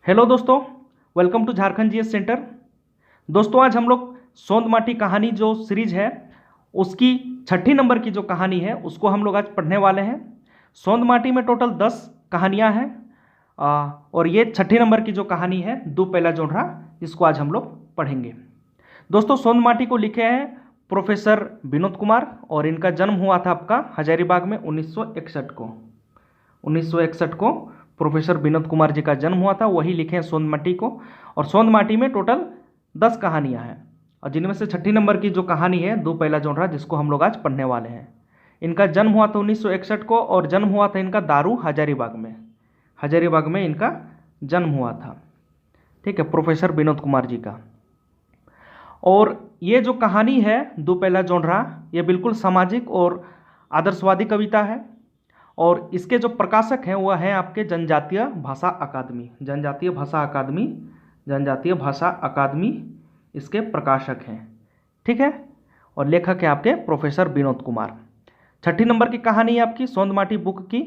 Hello दोस्तों, welcome to Jharkhand GS centre. दोस्तों आज हम लोग सोंद माटी कहानी जो सीरीज है उसकी छठी नंबर की जो कहानी है उसको हम लोग आज पढ़ने वाले हैं। सोंद माटी में टोटल 10 कहानियां हैं और ये छठी नंबर की जो कहानी है दो पहला जोड़रा, इसको आज हम लोग पढ़ेंगे। दोस्तों सोंद माटी को लिखे हैं प्रोफेसर विनोद कुमार और इनका जन्म हुआ था आपका हजारीबाग में 1961 को प्रोफेसर विनोद कुमार जी का जन्म हुआ था, वही लिखे हैं सोंद माटी को। और सोंद माटी में टोटल 10 कहानियां हैं और जिनमें से छठी नंबर की जो कहानी है दो पहला जोड़रा, जिसको हम लोग आज पढ़ने वाले हैं। इनका जन्म हुआ था 1961 को और जन्म हुआ था इनका दारू हजारीबाग में इनका जन्म हुआ था। ठीक है, प्रोफेसर विनोद कुमार जी का। और ये जो कहानी है दो पहला जोड़रा, ये बिल्कुल सामाजिक और आदर्शवादी कविता है और इसके जो प्रकाशक हैं वह हैं आपके जनजातीय भाषा अकादमी इसके प्रकाशक हैं। ठीक है, और लेखक है आपके प्रोफेसर विनोद कुमार। छठी नंबर की कहानी है आपकी सोंद माटी बुक की,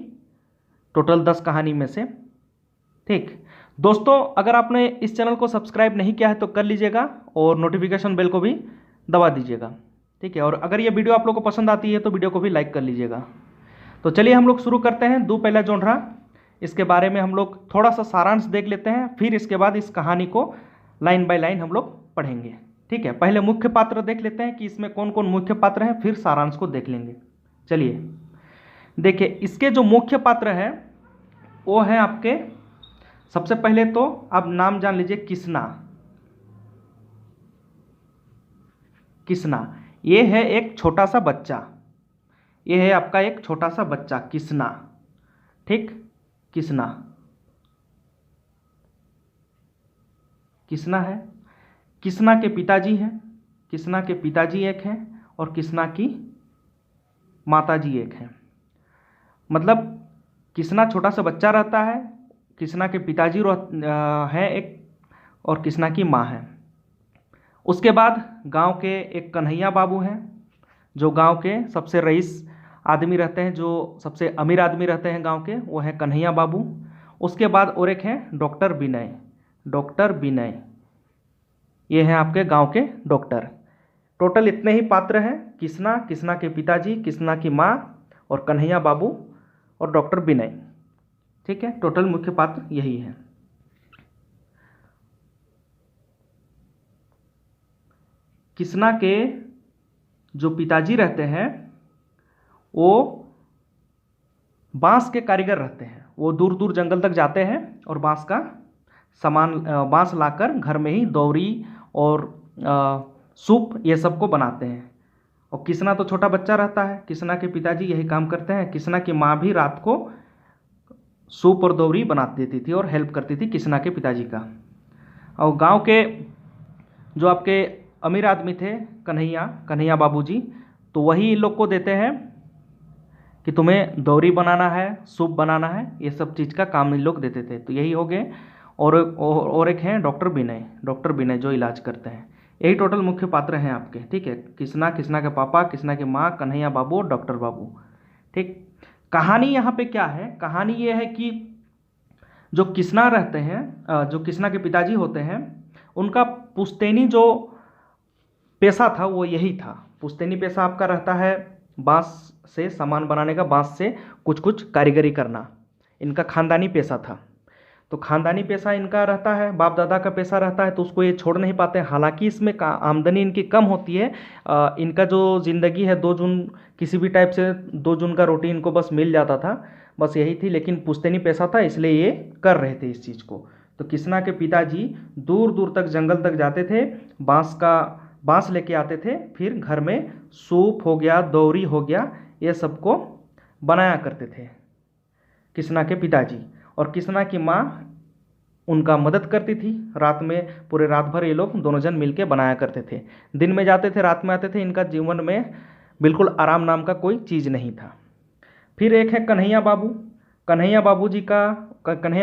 टोटल 10 कहानी में से। ठीक दोस्तों, अगर आपने इस चैनल को सब्सक्राइब नहीं किया है तो कर लीजिएगा और नोटिफिकेशन बेल को भी दबा दीजिएगा। ठीक है, और अगर ये वीडियो आप लोग को पसंद आती है तो वीडियो को भी लाइक कर लीजिएगा। तो चलिए हम लोग शुरू करते हैं दो पहला जोड़रा। इसके बारे में हम लोग थोड़ा सा सारांश देख लेते हैं, फिर इसके बाद इस कहानी को लाइन बाय लाइन हम लोग पढ़ेंगे। ठीक है, पहले मुख्य पात्र देख लेते हैं कि इसमें कौन कौन मुख्य पात्र हैं, फिर सारांश को देख लेंगे। चलिए देखिए, इसके जो मुख्य पात्र हैं वो है आपके, सबसे पहले तो आप नाम जान लीजिए किसना। ये है एक छोटा सा बच्चा, ये है आपका एक छोटा सा बच्चा किसना। ठीक, किसना है। किसना के पिताजी हैं, किसना के पिताजी एक हैं और किसना की माताजी एक हैं। मतलब किसना छोटा सा बच्चा रहता है, किसना के पिताजी है एक और किसना की माँ है। उसके बाद गांव के एक कन्हैया बाबू हैं जो गांव के सबसे रईस आदमी रहते हैं, जो सबसे अमीर आदमी रहते हैं गांव के, वो है कन्हैया बाबू। उसके बाद और एक है डॉक्टर विनय, ये हैं आपके गांव के डॉक्टर। टोटल इतने ही पात्र हैं, किसना के पिताजी, किसना की माँ और कन्हैया बाबू और डॉक्टर विनय। ठीक है, टोटल मुख्य पात्र यही है। किसना के जो पिताजी रहते हैं वो बांस के कारीगर रहते हैं। वो दूर दूर जंगल तक जाते हैं और बांस का सामान बांस लाकर घर में ही दौरी और सूप ये सब को बनाते हैं। और किसना तो छोटा बच्चा रहता है, किसना के पिताजी यही काम करते हैं। किसना की माँ भी रात को सूप और दौरी बना देती थी और हेल्प करती थी किसना के पिताजी का। और गांव के जो आपके अमीर आदमी थे कन्हैया बाबूजी, तो वही इन लोग को देते हैं कि तुम्हें दौरी बनाना है, सूप बनाना है, ये सब चीज़ का काम इन लोग देते थे। तो यही हो गए। और एक हैं डॉक्टर विनय जो इलाज करते हैं। यही टोटल मुख्य पात्र हैं आपके। ठीक है, किसना के पापा, किसना के माँ, कन्हैया बाबू और डॉक्टर बाबू। ठीक, कहानी यहाँ पे क्या है, कहानी ये है कि जो किसना रहते हैं, जो किसना के पिताजी होते हैं, उनका पुश्तैनी जो पेशा था वो यही था। पुश्तैनी पेशा आपका रहता है बांस से सामान बनाने का, बांस से कुछ कारीगरी करना, इनका खानदानी पेशा था। तो खानदानी पेशा इनका रहता है, बाप दादा का पेशा रहता है, तो उसको ये छोड़ नहीं पाते। हालांकि इसमें आमदनी इनकी कम होती है। इनका जो ज़िंदगी है 2 जून किसी भी टाइप से 2 जून का रोटी इनको बस मिल जाता था, बस यही थी। लेकिन पुश्तैनी पेशा था इसलिए ये कर रहे थे इस चीज़ को। तो किसना के पिताजी दूर दूर तक जंगल तक जाते थे, बांस लेके आते थे, फिर घर में सूप हो गया, दौरी हो गया, ये सबको बनाया करते थे किसना के पिताजी। और किसना की माँ उनका मदद करती थी। रात में पूरे रात भर ये लोग दोनों जन मिलके बनाया करते थे। दिन में जाते थे, रात में आते थे। इनका जीवन में बिल्कुल आराम नाम का कोई चीज़ नहीं था। फिर एक है कन्हैया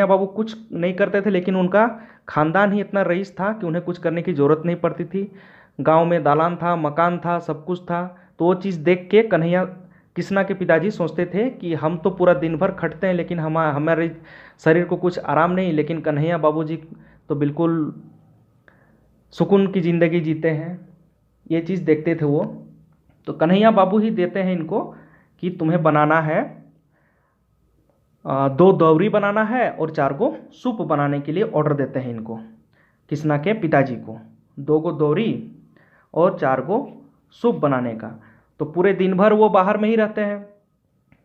बाबू कुछ नहीं करते थे, लेकिन उनका खानदान ही इतना रईस था कि उन्हें कुछ करने की ज़रूरत नहीं पड़ती थी। गांव में दालान था, मकान था, सब कुछ था। तो वो चीज़ देख के कन्हैया कृष्णा के पिताजी सोचते थे कि हम तो पूरा दिन भर खटते हैं लेकिन हमारे शरीर को कुछ आराम नहीं, लेकिन कन्हैया बाबूजी तो बिल्कुल सुकून की ज़िंदगी जीते हैं, ये चीज़ देखते थे वो। तो कन्हैया बाबू ही देते हैं इनको कि तुम्हें बनाना है 2 दौरी बनाना है और 4 को सूप बनाने के लिए ऑर्डर देते हैं इनको, कृष्णा के पिताजी को 2 को दौरी और 4 को सूप बनाने का। तो पूरे दिन भर वो बाहर में ही रहते हैं,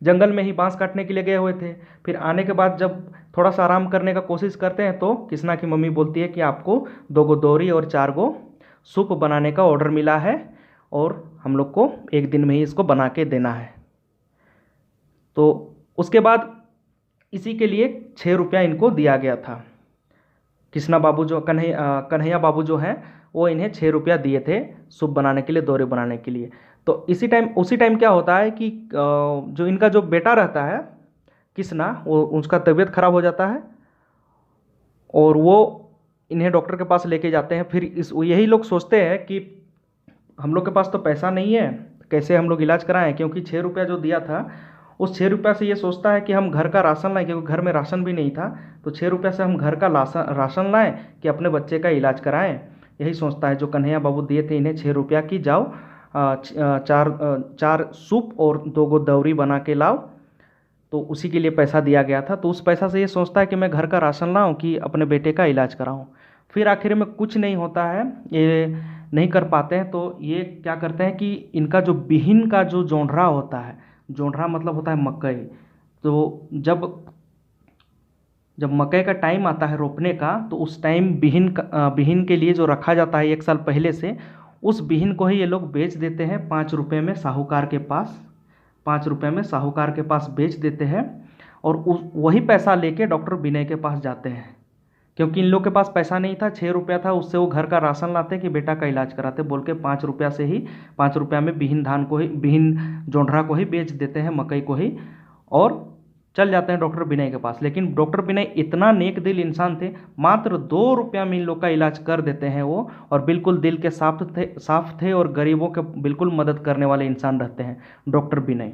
जंगल में ही बांस काटने के लिए गए हुए थे। फिर आने के बाद जब थोड़ा सा आराम करने का कोशिश करते हैं तो कृष्णा की मम्मी बोलती है कि आपको 2 को दौरी और 4 को सूप बनाने का ऑर्डर मिला है और हम लोग को एक दिन में ही इसको बना के देना है। तो उसके बाद इसी के लिए 6 रुपया इनको दिया गया था। कृष्णा बाबू जो कन्हैया बाबू जो हैं वो इन्हें 6 रुपया दिए थे सूप बनाने के लिए, दौरे बनाने के लिए। तो उसी टाइम क्या होता है कि जो इनका जो बेटा रहता है कृष्णा, वो उसका तबीयत खराब हो जाता है और वो इन्हें डॉक्टर के पास लेके जाते हैं। फिर यही लोग सोचते हैं कि हम लोग के पास तो पैसा नहीं है, कैसे हम लोग इलाज कराएं, क्योंकि 6 रुपया जो दिया था उस 6 रुपया से ये सोचता है कि हम घर का राशन लाएं, क्योंकि घर में राशन भी नहीं था। तो 6 रुपया से हम घर का राशन लाएं कि अपने बच्चे का इलाज कराएं, यही सोचता है। जो कन्हैया बाबू दिए थे इन्हें 6 रुपया की जाओ 4 सूप और 2 गो दौरी बना के लाओ, तो उसी के लिए पैसा दिया गया था। तो उस पैसा से ये सोचता है कि मैं घर का राशन लाऊं कि अपने बेटे का इलाज कराऊं। फिर आखिर में कुछ नहीं होता है, ये नहीं कर पाते हैं। तो ये क्या करते हैं कि इनका जो बिहिन का जो जोंढरा होता है, जोंढरा मतलब होता है मकई, तो जब मकई का टाइम आता है रोपने का, तो उस टाइम बिहिन के लिए जो रखा जाता है 1 साल पहले से, उस बिहिन को ही ये लोग बेच देते हैं 5 रुपये में साहूकार के पास। 5 रुपये में साहूकार के पास बेच देते हैं और वही पैसा लेके डॉक्टर विनय के पास जाते हैं, क्योंकि इन लोग के पास पैसा नहीं था। 6 रुपया था, उससे वो घर का राशन लाते कि बेटा का इलाज कराते बोल के 5 रुपया से ही 5 रुपया में बिहिन जोंढरा को ही बेच देते हैं, मकई को ही, और चल जाते हैं डॉक्टर विनय के पास। लेकिन डॉक्टर विनय इतना नेक दिल इंसान थे, मात्र 2 रुपया में इन लोग का इलाज कर देते हैं वो, और बिल्कुल दिल के साफ थे और गरीबों के बिल्कुल मदद करने वाले इंसान रहते हैं डॉक्टर विनय।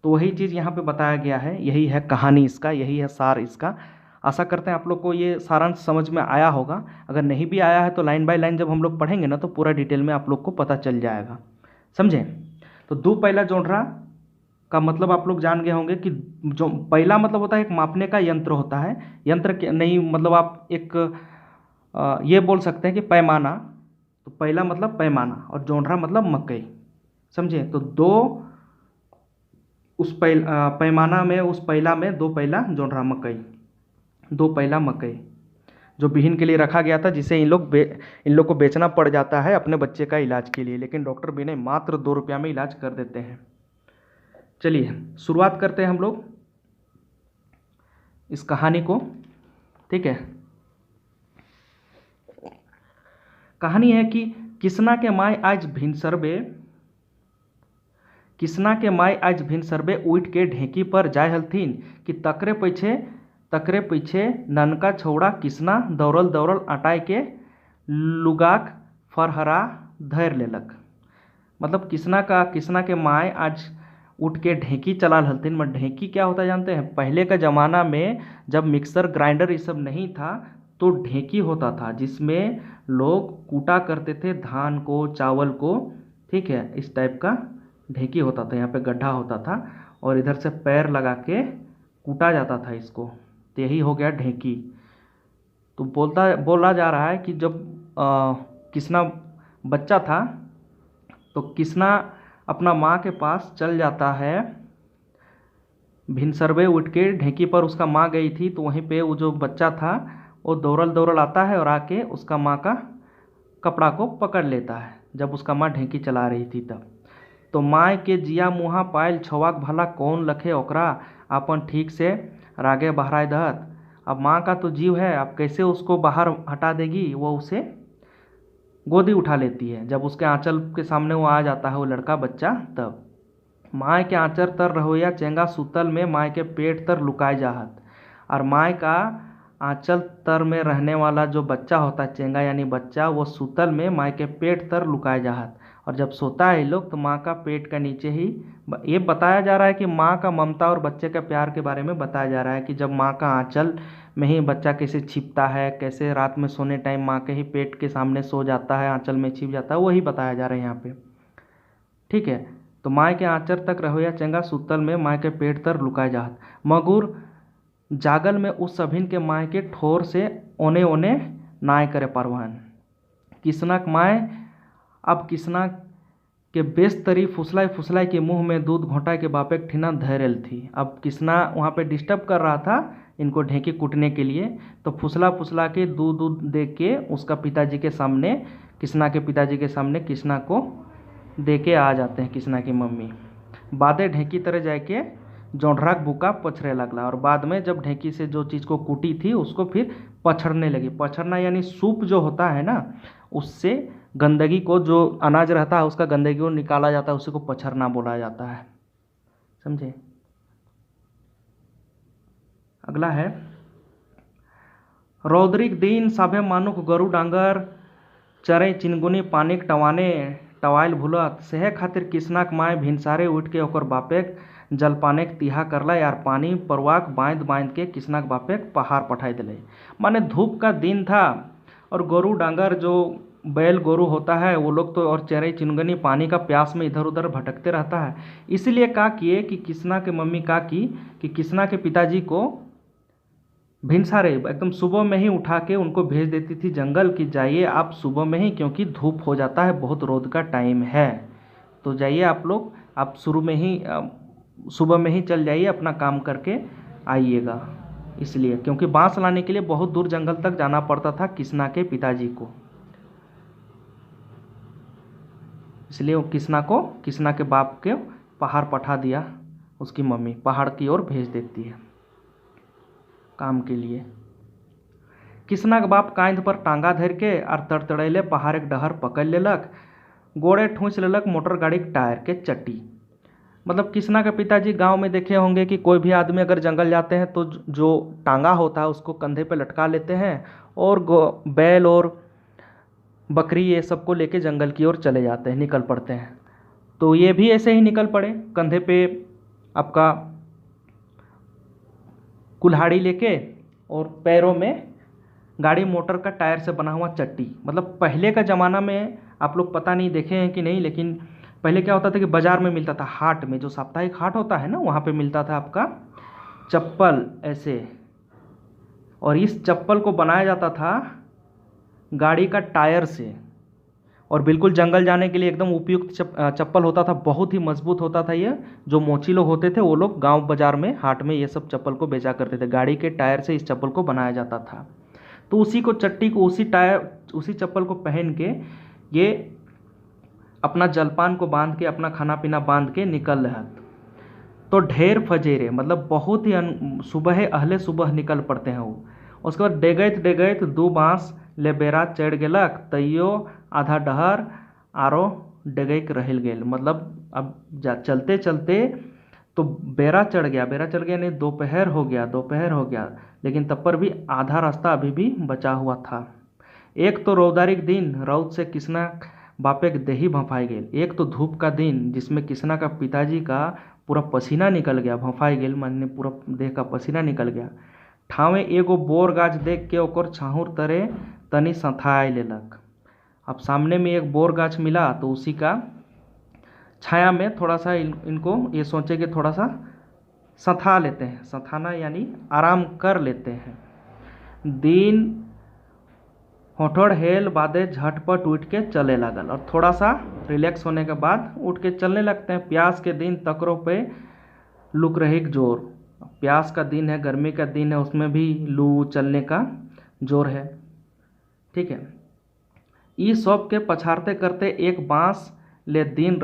तो वही चीज़ यहाँ पे बताया गया है, यही है कहानी इसका, यही है सार इसका। आशा करते हैं आप लोग को ये सारांश समझ में आया होगा। अगर नहीं भी आया है तो लाइन बाय लाइन जब हम लोग पढ़ेंगे ना तो पूरा डिटेल में आप लोग को पता चल जाएगा, समझे। तो 2 पैला जोंढरा का मतलब आप लोग जान गए होंगे कि जो पैला मतलब होता है एक मापने का यंत्र होता है, यंत्र नहीं मतलब आप एक ये बोल सकते हैं कि पैमाना। तो पैला मतलब पैमाना और जोंढरा मतलब मकई, समझे। तो 2 उस पैमाना में, उस पैला में 2 पैला जोंढरा मकई, 2 पैला मकई जो बिहिन के लिए रखा गया था, जिसे इन लोग को बेचना पड़ जाता है अपने बच्चे का इलाज के लिए। लेकिन डॉक्टर विनय मात्र 2 रुपया में इलाज कर देते हैं। चलिए शुरुआत करते हैं हम लोग इस कहानी को, ठीक है। कहानी है कि कृष्णा के माय आज भिन सरबे उठ के ढेकी पर जाय हलथिन कि तकरे पीछे ननका छौड़ा कृष्णा दौड़ल अटाई के लुगाक फरहरा धैर लेलक। मतलब कृष्णा के माय आज उठ के ढेकी चला हलथिन। ढेकी क्या होता है जानते हैं? पहले का ज़माना में जब मिक्सर ग्राइंडर ये सब नहीं था तो ढेकी होता था, जिसमें लोग कूटा करते थे धान को, चावल को, ठीक है। इस टाइप का ढेकी होता था, यहाँ पे गड्ढा होता था और इधर से पैर लगा के कूटा जाता था इसको, तो यही हो गया ढेकी। तो बोला जा रहा है कि जब कृष्णा बच्चा था तो कृष्णा अपना माँ के पास चल जाता है, भिनसरवे उठ के ढेकी पर उसका माँ गई थी, तो वहीं पे वो जो बच्चा था वो दौड़ल आता है और आके उसका माँ का कपड़ा को पकड़ लेता है, जब उसका माँ ढेकी चला रही थी तब। तो माँ के जिया मुँहा पायल छवाक भला कौन लखे ओकरा अपन ठीक से रागे बहराए दहत। अब माँ का तो जीव है, अब कैसे उसको बाहर हटा देगी, वो उसे गोदी उठा लेती है। जब उसके आंचल के सामने वो आ जाता है वो लड़का बच्चा, तब माँ के आंचल तर रहोया चेंगा सुतल में माँ के पेट तर लुकाए जाहत। और माँ का आंचल तर में रहने वाला जो बच्चा होता है, चेंगा यानी बच्चा, वो सुतल में माँ के पेट तर लुकाए जाहत। और जब सोता है ये लोग तो माँ का पेट का नीचे ही ये बताया जा रहा है कि माँ का ममता और बच्चे का प्यार के बारे में बताया जा रहा है कि जब माँ का आंचल में ही बच्चा कैसे छिपता है, कैसे रात में सोने टाइम माँ के ही पेट के सामने सो जाता है, आंचल में छिप जाता है, वही बताया जा रहा है यहाँ पे। ठीक है, तो माँ के आंचल तक रहोया चंगा सुतल में माँ के पेट तर लुकाए जात मगुर जागल में उस सभिन के माँ के ठोर से ओने ओने नाय करे परवान किसनक माय अब किसना के बेस्तरी फुसलाई फुसलाई के मुंह में दूध घोंटा के बापे ठिना धैर्य थी। अब किसना वहाँ पे डिस्टर्ब कर रहा था इनको ढेंकी कूटने के लिए, तो फुसला फुसला के दूध दूध दे के उसका पिताजी के सामने, किसना के पिताजी के सामने किसना को दे के आ जाते हैं किसना की मम्मी। बादे ढेंकी तरह जाके जोंढराक बुका पछड़े लगला और बाद में जब ढेंकी से जो चीज़ को कूटी थी उसको फिर पछड़ने लगी। पछड़ना यानी सूप जो होता है ना, उससे गंदगी को, जो अनाज रहता है उसका गंदगी को निकाला जाता है, उसी को पछड़ना बोला जाता है। समझे। अगला है रौद्रिक दिन साभे मानुक गरु डांगर चरे चिनगुनी पानिक टवाने टवाइल भूलत सेहे खातिर किसनाक माय भिनसारे उठ के ओकर बापेक जलपानेक तिहा करला यार पानी परवाक बांध बांध के किसनाक बापेक पहाड़ पठाई दिले। माने धूप का दिन था और गोरू डांगर जो बैल गोरू होता है वो लोग तो और चरे चिनगनी पानी का प्यास में इधर उधर भटकते रहता है। इसलिए क्या किए कि किसना के मम्मी क्या की कि किसना के पिताजी को भिनसारे एकदम सुबह में ही उठा के उनको भेज देती थी जंगल कि जाइए आप सुबह में ही, क्योंकि धूप हो जाता है, बहुत रोद का टाइम है, तो जाइए आप लोग, आप शुरू में ही सुबह में ही चल जाइए, अपना काम करके आइएगा। इसलिए क्योंकि बांस लाने के लिए बहुत दूर जंगल तक जाना पड़ता था किसना के पिताजी को, इसलिए वो किसना के बाप के पहाड़ पठा दिया, उसकी मम्मी पहाड़ की ओर भेज देती है काम के लिए। किसना के बाप कांध पर टांगा धर के और तड़तड़ैले पहाड़ एक डहर पकड़ लेलक, गोड़े ठूंस लेलक मोटर गाड़ी के टायर के चट्टी। मतलब किसना के पिताजी गांव में देखे होंगे कि कोई भी आदमी अगर जंगल जाते हैं तो जो टांगा होता है उसको कंधे पे लटका लेते हैं और बैल और बकरी ये सबको लेके जंगल की ओर चले जाते हैं, निकल पड़ते हैं। तो ये भी ऐसे ही निकल पड़े, कंधे पे आपका कुल्हाड़ी लेके और पैरों में गाड़ी मोटर का टायर से बना हुआ चट्टी। मतलब पहले का ज़माना में आप लोग पता नहीं देखे हैं कि नहीं, लेकिन पहले क्या होता था कि बाज़ार में मिलता था, हाट में, जो साप्ताहिक हाट होता है ना, वहाँ पे मिलता था आपका चप्पल ऐसे, और इस चप्पल को बनाया जाता था गाड़ी का टायर से, और बिल्कुल जंगल जाने के लिए एकदम उपयुक्त चप्पल होता था, बहुत ही मजबूत होता था ये। जो मोची लोग होते थे वो लोग गांव बाजार में हाट में ये सब चप्पल को बेचा करते थे, गाड़ी के टायर से इस चप्पल को बनाया जाता था। तो उसी को चट्टी को उसी चप्पल को पहन के ये अपना जलपान को बांध के, अपना खाना पीना बांध के निकल रहा। तो ढेर फजेरे मतलब बहुत ही सुबह अहले सुबह निकल पड़ते हैं वो। उसके बाद डेगैत डेगैत दो बाँस ले बेरा चढ़ गेलक, तैयो आधा डहर आरो डेगैक रह गेल। मतलब अब चलते चलते तो बेरा चढ़ गया नहीं, दोपहर हो गया, लेकिन तब पर भी आधा रास्ता अभी भी बचा हुआ था। एक तो रौदारिक दिन, रौद से किसना बापे के देही भंफाई गेल। एक तो धूप का दिन जिसमें किसना का पिताजी का पूरा पसीना निकल गया, भंफाई गेल माने पूरा देह का पसीना निकल गया। ठावे एगो बोर गाछ देख के ओकर छाहुर तरे तनी संथाई लेलक। अब सामने में एक बोर गाछ मिला तो उसी का छाया में थोड़ा सा इनको ये सोचे कि थोड़ा सा संथा लेते हैं, संथाना यानी आराम कर लेते हैं। दिन होठोड़ हेल बादे झटपट उठ के चले लगल, और थोड़ा सा रिलैक्स होने के बाद उठ के चलने लगते हैं। प्यास के दिन तकरों पे लुक रही जोर, प्यास का दिन है, गर्मी का दिन है, उसमें भी लू चलने का जोर है। ठीक है, ई सब के पछाड़ते करते एक बाँस ले दिन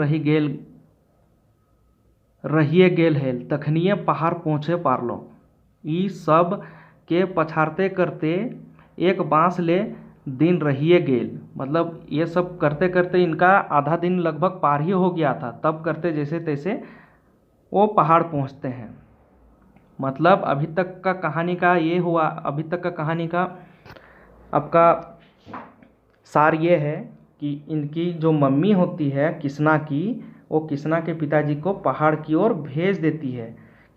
रहिए गेल हेल तखनिए पहाड़ पहुँचे पारलो। ई सब के पछाड़ते करते एक बाँस ले दिन रहिए गेल, मतलब ये सब करते करते इनका आधा दिन लगभग पार ही हो गया था, तब करते जैसे तैसे वो पहाड़ पहुँचते हैं। मतलब अभी तक का कहानी का ये हुआ, अभी तक का कहानी का आपका सार ये है कि इनकी जो मम्मी होती है किसना की, वो किसना के पिताजी को पहाड़ की ओर भेज देती है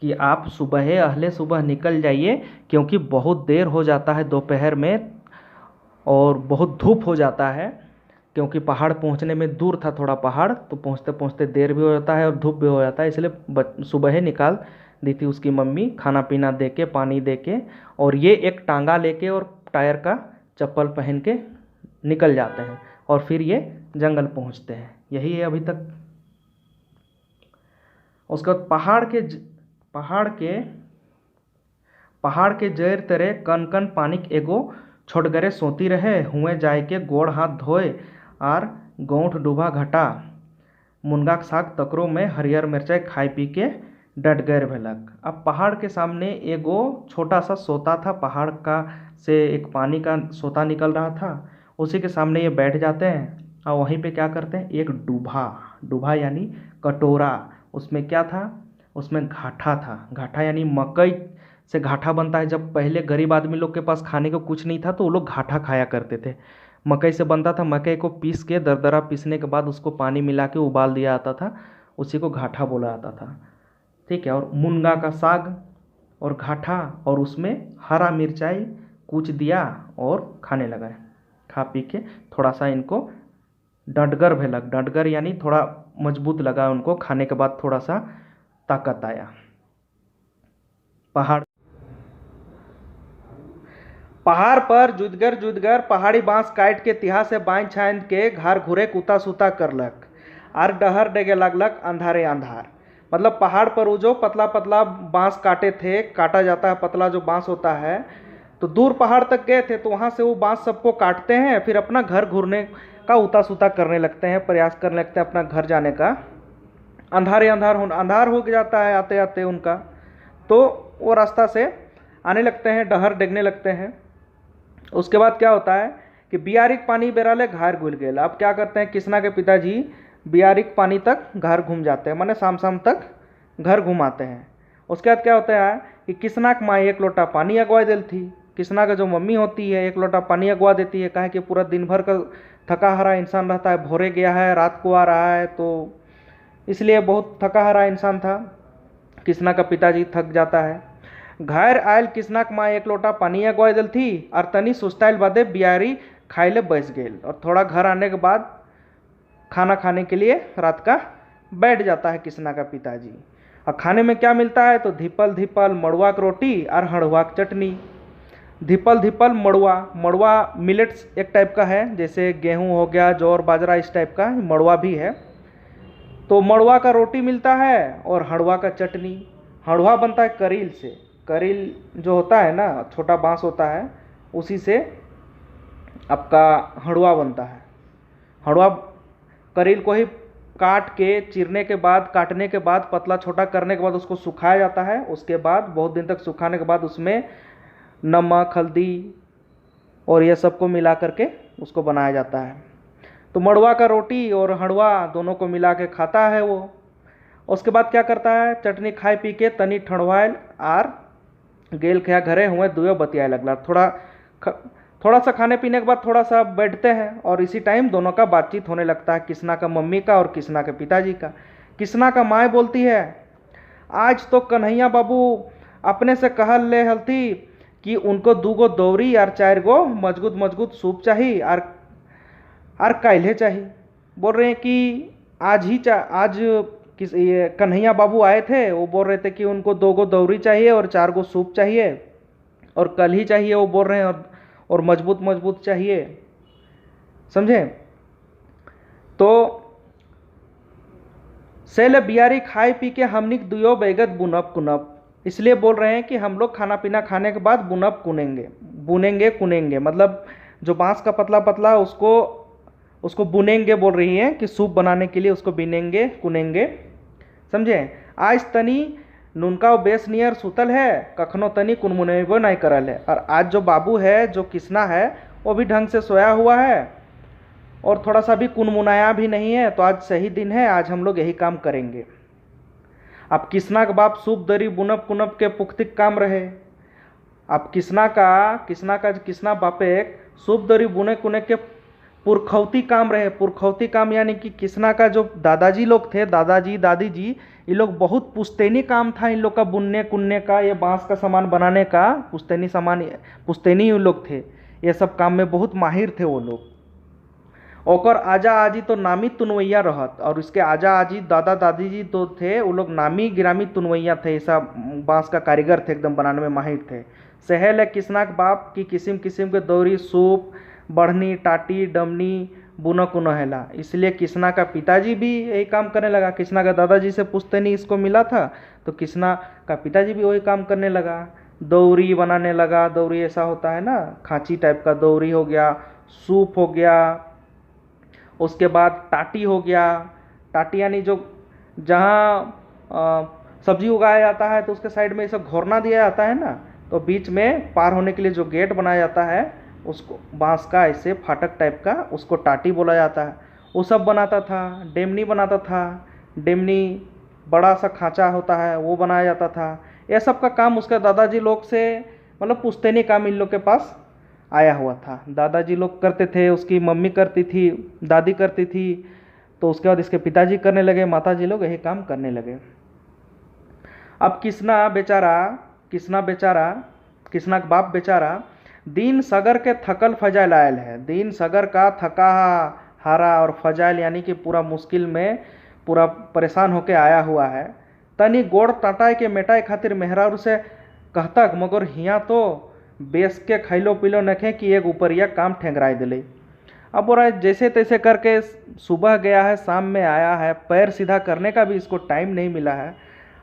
कि आप सुबह अहले सुबह निकल जाइए, क्योंकि बहुत देर हो जाता है दोपहर में और बहुत धूप हो जाता है, क्योंकि पहाड़ पहुंचने में दूर था थोड़ा पहाड़, तो पहुंचते पहुंचते देर भी हो जाता है और धूप भी हो जाता है, इसलिए सुबह ही निकाल दी थी उसकी मम्मी, खाना पीना दे के, पानी दे के, और ये एक टांगा लेके और टायर का चप्पल पहन के निकल जाते हैं और फिर ये जंगल पहुंचते हैं। यही है अभी तक। उसके बाद पहाड़ के जैर तरे कन कन पानिक एगो छोटगरे सोती रहे, हुए जाय के गोड़ हाथ धोए आर गौठ डूबा घटा, मुनगा साग तकरो में हरियर मिर्चाई खाई पी के डट गैर भेलक। अब पहाड़ के सामने एगो छोटा सा सोता था, पहाड़ का से एक पानी का सोता निकल रहा था, उसी के सामने ये बैठ जाते हैं और वहीं पे क्या करते हैं, एक डूबा यानी कटोरा, उसमें क्या था, उसमें घाटा था। घाटा यानी मकई से घाटा बनता है। जब पहले गरीब आदमी लोग के पास खाने को कुछ नहीं था तो वो लोग घाटा खाया करते थे। मकई से बनता था, मकई को पीस के दरदरा पीसने के बाद उसको पानी मिला के उबाल दिया जाता था, उसी को घाटा बोला जाता था। ठीक है। और मुनगा का साग और घाटा और उसमें हरा मिर्चाई कूच दिया और खाने लगा। खा पी के थोड़ा सा इनको डंडगर भेलक। डंडगर यानी थोड़ा मजबूत लगा उनको, खाने के बाद थोड़ा सा ताकत आया। पहाड़ पर जुदगर पहाड़ी बांस काट के तिहा से बांध छान के घर घुरे कुता सुता करलक आर डहर डेगे लगलक अंधारे अंधार। मतलब पहाड़ पर वो जो पतला पतला बांस काटे थे, काटा जाता है पतला जो बांस होता है, तो दूर पहाड़ तक गए थे तो वहाँ से वो बांस सबको काटते हैं, फिर अपना घर घूरने का उता सुता करने लगते हैं, प्रयास करने लगते हैं अपना घर जाने का। अंधार हो जाता है आते आते उनका, तो वो रास्ता से आने लगते हैं, डहर डेगने लगते हैं। उसके बाद क्या होता है कि बियारिक पानी बेराले घर घुल गए। अब क्या करते हैं, किसना के पिताजी बियारिक पानी तक घर घूम जाते हैं, माने शाम शाम तक घर घुमाते हैं। उसके बाद क्या होता है कि किसना की माँ एक लोटा पानी अगवा देल थी। किसना का जो मम्मी होती है एक लोटा पानी अगवा देती है, कहे कि पूरा दिन भर का थका हारा इंसान रहता है, भोरे गया है रात को आ रहा है, तो इसलिए बहुत थका हारा इंसान था। किसना का पिताजी थक जाता है। घर आयल किसना के माँ एक लोटा पानी अगवा दिल थी और तनी सुस्ताइल बादे बियारी खाए ले बच गए, और थोड़ा घर आने के बाद खाना खाने के लिए रात का बैठ जाता है किसना का पिताजी। और खाने में क्या मिलता है, तो धिपल मड़ुआ की रोटी और हड़ुआ की चटनी। धिपल मड़ुआ मिलेट्स एक टाइप का है, जैसे गेहूं हो गया, जौर बाजरा, इस टाइप का मड़ुआ भी है। तो मड़ुआ का रोटी मिलता है और हड़ुआ का चटनी। हड़ुआ बनता है करील से, करील जो होता है ना, छोटा बांस होता है, उसी से आपका हड़ुआ बनता है। हड़ुआ करील को ही काट के चीरने के बाद, काटने के बाद, पतला छोटा करने के बाद उसको सुखाया जाता है। उसके बाद बहुत दिन तक सुखाने के बाद उसमें नमक, हल्दी और ये सबको मिला करके उसको बनाया जाता है। तो मड़ुआ का रोटी और हड़ुआ दोनों को मिला के खाता है वो। उसके बाद क्या करता है, चटनी खाए पी के तनी ठंडवायल आर गेल खया घरे हुए दुयो बतियाए लगला। थोड़ा सा खाने पीने के बाद थोड़ा सा बैठते हैं और इसी टाइम दोनों का बातचीत होने लगता है, किसना का मम्मी का और किसना के पिताजी का। किसना का माँ बोलती है, आज तो कन्हैया बाबू अपने से कहल ले हलती कि उनको 2 गो दौरी और 4 गो मजबूत सूप चाहिए और काल्हे चाहिए। बोल रहे हैं कि आज ये कन्हैया बाबू आए थे, वो बोल रहे थे कि उनको 2 गो दौरी चाहिए और 4 गो सूप चाहिए और कल ही चाहिए वो बोल रहे हैं, और मजबूत चाहिए, समझे। तो सेल बियारी खाए पी के हमनिक दुयो बैगत बुनब कुनब, इसलिए बोल रहे हैं कि हम लोग खाना पीना खाने के बाद बुनब कुनेंगे, मतलब जो बांस का पतला पतला उसको बुनेंगे, बोल रही है कि सूप बनाने के लिए उसको बिनेंगे कुनेंगे, समझे। आज तनी नुनका बेस नियर सुतल है, कखनो तनी कुनमुनेबो नहीं करल है। और आज जो बाबू है, जो किसना है, वो भी ढंग से सोया हुआ है और थोड़ा सा भी कुनमुनाया भी नहीं है, तो आज सही दिन है, आज हम लोग यही काम करेंगे। अब किसना का बाप सूप दरी बुनब कुनब के पुख्तिक काम रहे। अब किसना बापे सूप दरी बुने कुने के पुरखौती काम रहे। पुरखौती काम यानी कि किसना का जो दादाजी लोग थे, दादाजी दादी जी, ये लोग बहुत पुश्तैनी काम था इन लोग का, बुनने कुनने का, ये बांस का सामान बनाने का, पुश्तैनी सामान, पुश्तैनी ये लोग थे, ये सब काम में बहुत माहिर थे वो लोग। ओकर आजा आजी तो नामी तुनवैया रहत, और उसके आजा आजी दादा दादी जी तो थे वो लोग नामी गिरामी तुनवैया थे, ऐसा बांस का कारीगर थे, एकदम बनाने में माहिर थे। सहल है किसना के बाप की किस्म किस्म के दौरी, सूप, बढ़नी, टाटी, डमनी बुनो कुनो हैला। इसलिए किसना का पिताजी भी यही काम करने लगा। किसना का दादाजी से पुश्तैनी इसको मिला था, तो किसना का पिताजी भी वही काम करने लगा, दौरी बनाने लगा। दौरी ऐसा होता है ना, खांची टाइप का दौरी हो गया, सूप हो गया, उसके बाद टाटी हो गया। टाटी यानी जो जहाँ सब्जी उगाया जाता है तो उसके साइड में ऐसा घोरना दिया जाता है ना, तो बीच में पार होने के लिए जो गेट बनाया जाता है उसको बांस का ऐसे फाटक टाइप का, उसको टाटी बोला जाता है। वो सब बनाता था। डेमनी बनाता था, डेमनी बड़ा सा खांचा होता है वो बनाया जाता था। यह सब का काम उसके दादाजी लोग से, मतलब पुश्तैनी काम इन लोग के पास आया हुआ था। दादाजी लोग करते थे, उसकी मम्मी करती थी, दादी करती थी, तो उसके बाद इसके पिताजी करने लगे, माताजी लोग यही काम करने लगे। अब किसना बेचारा, किसना का बाप बेचारा दिन सगर के थकल फजाइल आयल है। दिन सगर का थका हारा और फजाइल यानी कि पूरा मुश्किल में, पूरा परेशान होके आया हुआ है। तनी गोड़ टटाए के मेटाए खातिर मेहरारू से कहतक, मगर हिया तो बेस के खैलो पीलो नखे कि एक ऊपरिया काम ठेंगराए दिले। अब बोला जैसे तैसे करके सुबह गया है, शाम में आया है, पैर सीधा करने का भी इसको टाइम नहीं मिला है।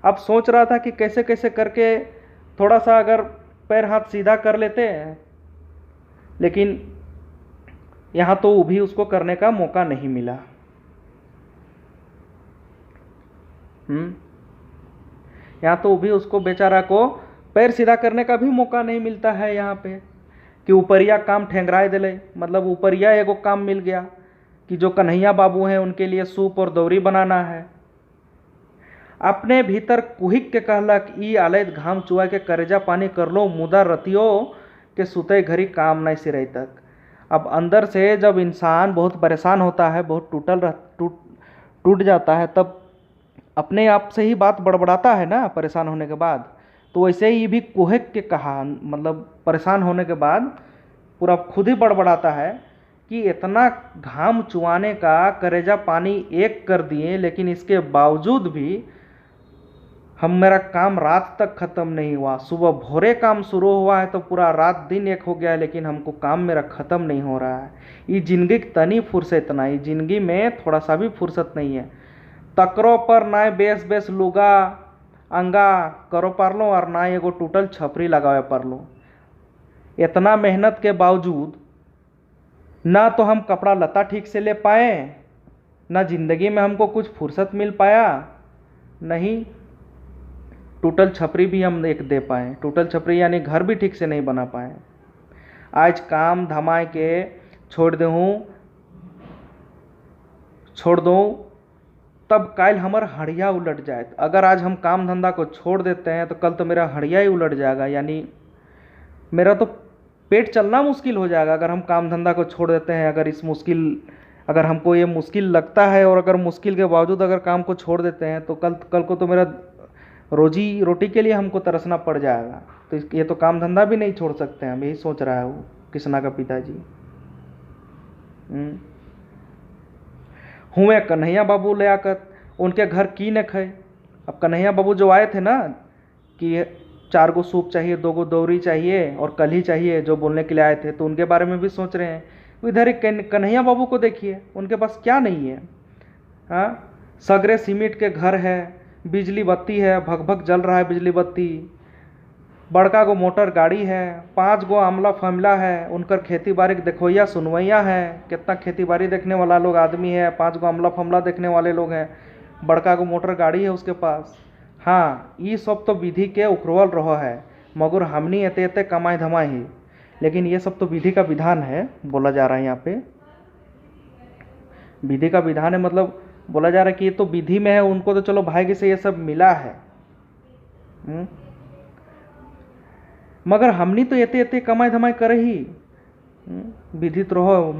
अब सोच रहा था कि कैसे कैसे करके थोड़ा सा अगर पैर हाथ सीधा कर लेते हैं, लेकिन यहाँ तो वो भी उसको करने का मौका नहीं मिला। यहाँ तो वो भी उसको बेचारा को पैर सीधा करने का भी मौका नहीं मिलता है यहाँ पे, कि ऊपरिया काम ठेंगराए दिले। मतलब ऊपरिया एगो काम मिल गया कि जो कन्हैया बाबू हैं उनके लिए सूप और दौरी बनाना है। अपने भीतर कुहिक के कहलक, ई आलैत घाम चुआ के करेजा पानी कर लो, मुदा रतियो के सुते घड़ी काम नहीं सिरई तक। अब अंदर से जब इंसान बहुत परेशान होता है, बहुत टूट जाता है, तब अपने आप से ही बात बड़बड़ाता है ना परेशान होने के बाद। तो वैसे ही भी कुहक के कहा, मतलब परेशान होने के बाद पूरा खुद ही बड़बड़ाता है कि इतना घाम चुआने का, करेजा पानी एक कर दिए, लेकिन इसके बावजूद भी मेरा काम रात तक ख़त्म नहीं हुआ। सुबह भोरे काम शुरू हुआ है तो पूरा रात दिन एक हो गया है, लेकिन हमको काम मेरा ख़त्म नहीं हो रहा है। ये जिंदगी तनी फुर्सत ना, ये जिंदगी में थोड़ा सा भी फुर्सत नहीं है। तकरो पर ना बेस बेस लुगा अंगा करो पार लो, और ना एगो टूटल छपरी लगावे पार लो। इतना मेहनत के बावजूद ना तो हम कपड़ा लता ठीक से ले पाए, ना जिंदगी में हमको कुछ फुर्सत मिल पाया, नहीं टूटल छपरी भी हम एक दे पाए। टूटल छपरी यानी घर भी ठीक से नहीं बना पाए। आज काम धमाए के छोड़ दूँ तब काल हमार हड़िया उलट जाए। अगर आज हम काम धंधा को छोड़ देते हैं तो कल तो मेरा हड़िया ही उलट जाएगा, यानी मेरा तो पेट चलना मुश्किल हो जाएगा अगर हम काम धंधा को छोड़ देते हैं। अगर हमको ये मुश्किल लगता है, और अगर मुश्किल के बावजूद अगर काम को छोड़ देते हैं, तो कल को तो मेरा रोजी रोटी के लिए हमको तरसना पड़ जाएगा। तो ये तो काम धंधा भी नहीं छोड़ सकते हैं हम, यही सोच रहा है वो किसना का पिताजी। हुए कन्हैया बाबू ले आकर उनके घर की न खाए। अब कन्हैया बाबू जो आए थे ना कि 4 गो सूप चाहिए, 2 गो दौरी चाहिए और कल ही चाहिए, जो बोलने के लिए आए थे, तो उनके बारे में भी सोच रहे हैं। इधर एक कन्हैया बाबू को देखिए, उनके पास क्या नहीं है। हाँ, सगरे सीमेंट के घर है, बिजली बत्ती है, भगभग जल रहा है बिजली बत्ती, बड़का गो मोटर गाड़ी है, 5 गो आमला फैमला है, उनकर खेती बाड़ी देखोइया सुनवैया है। कितना खेती बाड़ी देखने वाला लोग आदमी है, 5 गो आमला फैमला देखने वाले लोग हैं, बड़का गो मोटर गाड़ी है उसके पास। हाँ, ये सब तो विधि के उखरवल रहो है, मगर हमनी एते एते कमाई धमाई ही। लेकिन ये सब तो विधि का विधान है, बोला जा रहा है यहाँ पे विधि का विधान है, मतलब बोला जा रहा है कि ये तो विधि में है, उनको तो चलो भाग्य से ये सब मिला है। मगर हमनी तो एते एते कमाई धमाई करे ही, विधि तो रहो,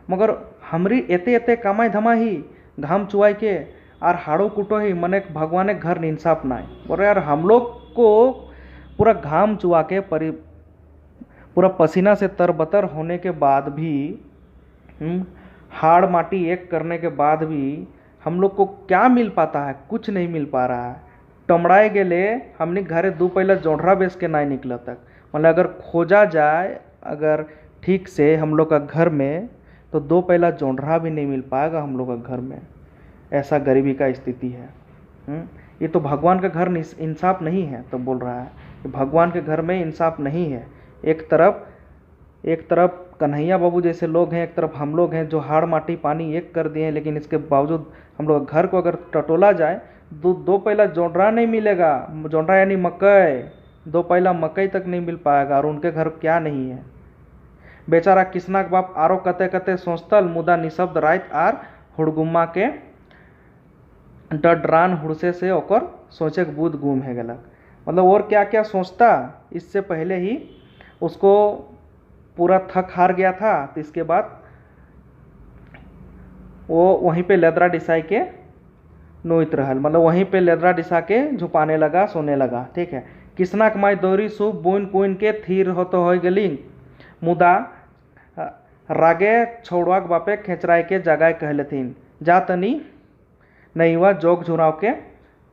मगर हमरी एते एते कमाई धमाही घाम चुआई के और हाड़ो कुटो ही मने भगवान घर इंसाफ ना बोल यार हम लोग को पूरा घाम चुआ के पूरा पसीना से तरबतर होने के बाद भी हाड़ माटी एक करने के बाद भी हम लोग को क्या मिल पाता है? कुछ नहीं मिल पा रहा है। टमड़ाए गेले हमने घरे दो पहला जोंढरा बेच के नहीं निकला तक, मतलब अगर खोजा जाए अगर ठीक से हम लोग का घर में तो दो पहला जोंढरा भी नहीं मिल पाएगा हम लोग का घर में। ऐसा गरीबी का स्थिति है। ये तो भगवान का घर इंसाफ नहीं है। तो बोल रहा है भगवान के घर में इंसाफ नहीं है। एक तरफ कन्हैया बाबू जैसे लोग हैं, एक तरफ हम लोग हैं जो हाड़ माटी पानी एक कर दिए हैं, लेकिन इसके बावजूद हम लोग घर को अगर टटोला जाए दो पहला जोंढरा नहीं मिलेगा। जोंढरा यानी मकई, दो पहला मकई तक नहीं मिल पाएगा। और उनके घर क्या नहीं है। बेचारा किसना के बाप आरो कते कते सोचतल मुदा निशब्द रात आर हुड़गुम्मा के डरान हुड़से से ओकर सोचे के बुध गुम है गलक। मतलब और क्या क्या सोचता, इससे पहले ही उसको पूरा थक हार गया था। तो इसके बाद वो वहीं पे लेदरा डिसाई के नोइत रहल, मतलब वहीं पे लेदरा डिसा के झुपाने लगा, सोने लगा। ठीक है। किसना कमाई दौरी सुब बुन कुन के थीर हो तो हो गली मुदा रागे छोड़वाक बापे खेचराय के जगाए कहलथिन जा तनी नहीं हुआ जोग झुराव के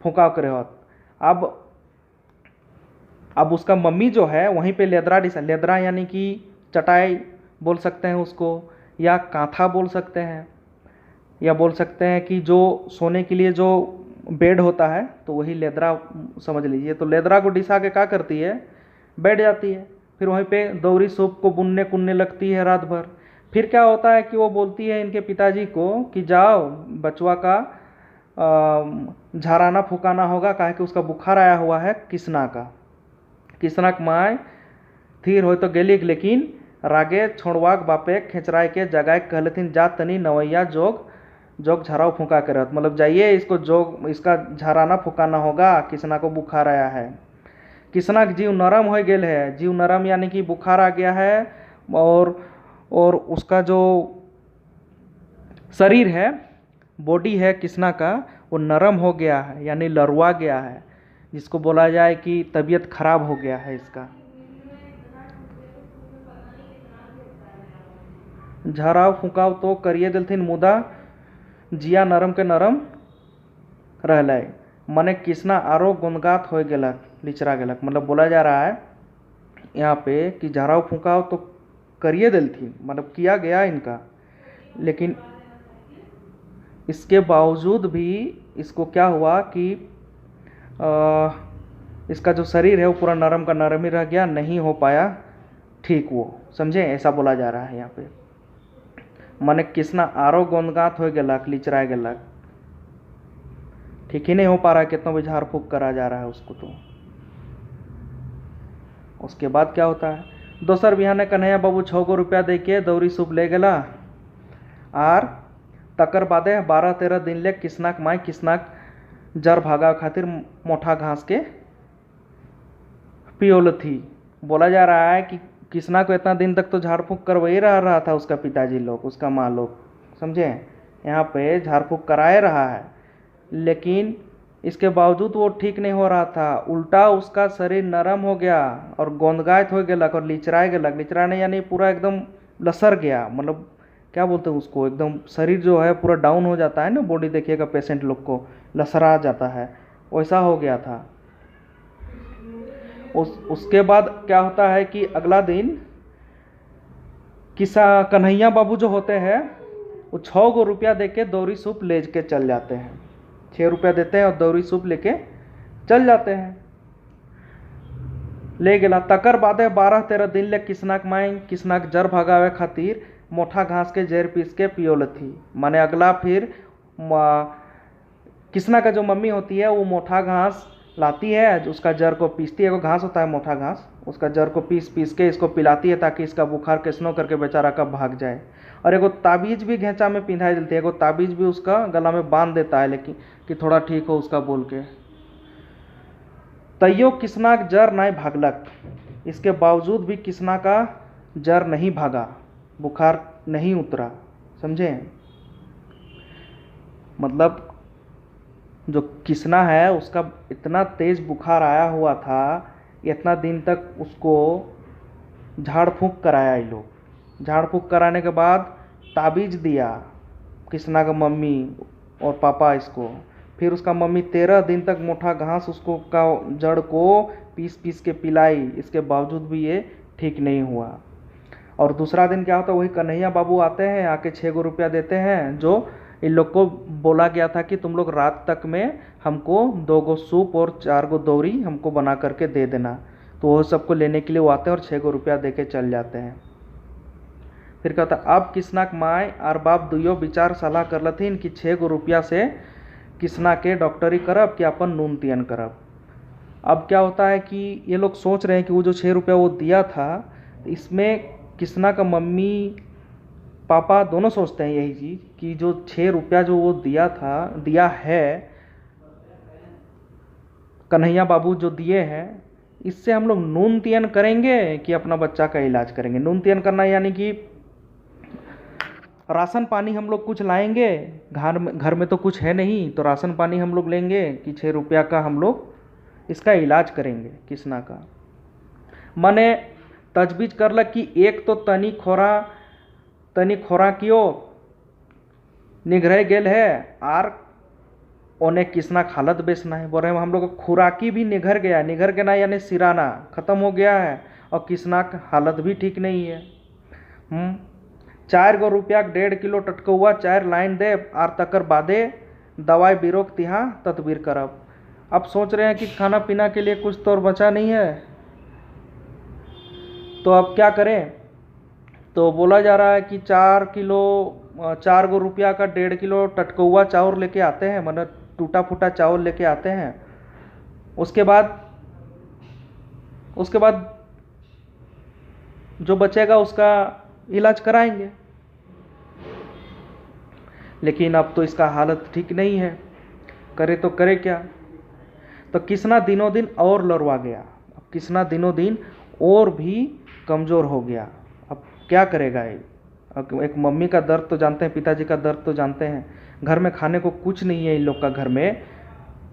फुकाव करे होत। अब उसका मम्मी जो है वहीं पे लेदरा यानी कि चटाई बोल सकते हैं उसको, या कांथा बोल सकते हैं, या बोल सकते हैं कि जो सोने के लिए जो बेड होता है तो वही लेदरा समझ लीजिए। तो लेदरा को डिसा के क्या करती है, बैठ जाती है। फिर वहीं पे दौरी सूप को बुनने कुनने लगती है रात भर। फिर क्या होता है कि वो बोलती है इनके पिताजी को कि जाओ बचवा का झाराना फुकाना होगा, काहे कि उसका बुखार आया हुआ है किसना का। किसना के माय थीर हो तो गेली, लेकिन रागे छोड़वाक बापे खेचराय के जगाए कहलथिन जा तनी नवैया जोग झराव फूका के रहत। मतलब जाइए इसका झराना फुकाना होगा, किसना को बुखार आया है। किसना का जीव नरम हो गेल है। जीव नरम यानी कि बुखार आ गया है और उसका जो शरीर है, बॉडी है किसना का, वो नरम हो गया है यानी लरवा गया है, जिसको बोला जाए कि तबीयत खराब हो गया है इसका। झराव फुकाव तो करिए दिलथिन मुदा जिया नरम के नरम रहलै, मने किसना आरो गुनगात हो गेलक, लिचरा गेलक। मतलब बोला जा रहा है यहाँ पे कि झराव फुकाव तो करिए दिलथिन, मतलब किया गया इनका, लेकिन इसके बावजूद भी इसको क्या हुआ कि इसका जो शरीर है वो पूरा नरम का नरम ही रह गया, नहीं हो पाया ठीक वो, समझे। ऐसा बोला जा रहा है यहाँ पे। मने किसना आरो गोंदगात हो गलक, लिचरा गलक, ठीक ही नहीं हो पा रहा है, कितना भी झाड़ फूक करा जा रहा है उसको। तो उसके बाद क्या होता है, दोसर बिहाने कन्हैया बाबू 6 रुपया दे के दौरी सूप ले गला आर तकर बादे 12-13 दिन ले किसनाक माई किसनाक जर भागा खातिर मोटा घास के पियोल थी। बोला जा रहा है कि किसना को इतना दिन तक तो झाड़ फूक करवा ही रहा था उसका पिताजी लोग, उसका माँ लोग, समझे। यहाँ पे झाड़ फूक कराए रहा है, लेकिन इसके बावजूद वो ठीक नहीं हो रहा था। उल्टा उसका शरीर नरम हो गया और गोंदगायत हो गया और लिचराए गलक। लिचराने यानी पूरा एकदम लसर गया, मतलब क्या बोलते हैं उसको, एकदम शरीर जो है पूरा डाउन हो जाता है ना, बॉडी देखिएगा पेशेंट लोग को लसरा जाता है, वैसा हो गया था। उसके बाद क्या होता है कि अगला दिन कन्हैया बाबू जो होते हैं वो 6 रुपया दे के दौरी सूप ले के चल जाते हैं। 6 रुपया देते हैं और दौरी सूप लेके चल जाते हैं। ले गला तकर बादे 12-13 दिन ले किसनाक माई किसनाक जर भगावे खातिर मोटा घास के जर पीस के पियोल थी। माने अगला फिर किसना का जो मम्मी होती है वो मोटा घास लाती है, उसका जर को पीसती है। वो घास होता है मोटा घास, उसका जर को पीस के इसको पिलाती है ताकि इसका बुखार कैसनो करके बेचारा का भाग जाए। और एगो ताबीज भी घेंचा में पिंधाई देती है, एगो ताबीज भी उसका गला में बांध देता है, लेकिन कि थोड़ा ठीक हो उसका बोल के। तैयो किसना जर नहीं भागलक, इसके बावजूद भी किसना का जर नहीं भागा, बुखार नहीं उतरा। समझे? मतलब जो किसना है उसका इतना तेज बुखार आया हुआ था, इतना दिन तक उसको झाड़ फूंक कराया ये लोग। झाड़ फूंक कराने के बाद ताबीज दिया किसना का मम्मी और पापा इसको। फिर उसका मम्मी 13 दिन तक मोटा घास उसको का जड़ को पीस पीस के पिलाई, इसके बावजूद भी ये ठीक नहीं हुआ। और दूसरा दिन क्या होता है, वही कन्हैया बाबू आते हैं, आके 6 रुपया देते हैं, जो इन लोग को बोला गया था कि तुम लोग रात तक में हमको 2 सूप और 4 दौरी हमको बना करके दे देना। तो वो सबको लेने के लिए वो आते हैं और 6 रुपया दे के चल जाते हैं। फिर कहता अब किसना माय और बाप दुयो विचार सलाह कर लथिन कि 6 रुपया से किसना के डॉक्टरी करब कि अपन नून तियन करब। अब क्या होता है कि ये लोग सोच रहे हैं कि वो जो 6 रुपया वो दिया था, इसमें किसना का मम्मी पापा दोनों सोचते हैं यही चीज़ कि जो 6 रुपया जो वो दिया है कन्हैया बाबू जो दिए हैं, इससे हम लोग नून तियन करेंगे कि अपना बच्चा का इलाज करेंगे। नून तियन करना यानी कि राशन पानी हम लोग कुछ लाएंगे, घर में तो कुछ है नहीं, तो राशन पानी हम लोग लेंगे कि 6 रुपया का हम लोग इसका इलाज करेंगे किसना का। मने तजवीज करलक कि एक तो तनी खोरा कियो निगरह गेल है आर उन्हें किसना हालत बेचना है। बोल रहे हम लोग का खुराकी भी निगर गया यानी सिराना ख़त्म हो गया है और किसना का हालत भी ठीक नहीं है। 4 रुपया 1.5 किलो टटकौआ 4 लाइन दे आर तकर बादे दवाई बिरोक तिहा तदबीर करब। अब सोच रहे हैं कि खाना पीना के लिए कुछ तो और बचा नहीं है, तो अब क्या करें। तो बोला जा रहा है कि 4 रुपया का 1.5 किलो टटकौआ चावल लेके आते हैं, मतलब टूटा फूटा चावल लेके आते हैं। उसके बाद जो बचेगा उसका इलाज कराएंगे। लेकिन अब तो इसका हालत ठीक नहीं है, करे तो करे क्या। तो किसना दिनों दिन और लड़वा गया, अब किसना दिनों दिन और भी कमज़ोर हो गया। अब क्या करेगा ये। अब एक मम्मी का दर्द तो जानते हैं, पिताजी का दर्द तो जानते हैं। घर में खाने को कुछ नहीं है इन लोग का, घर में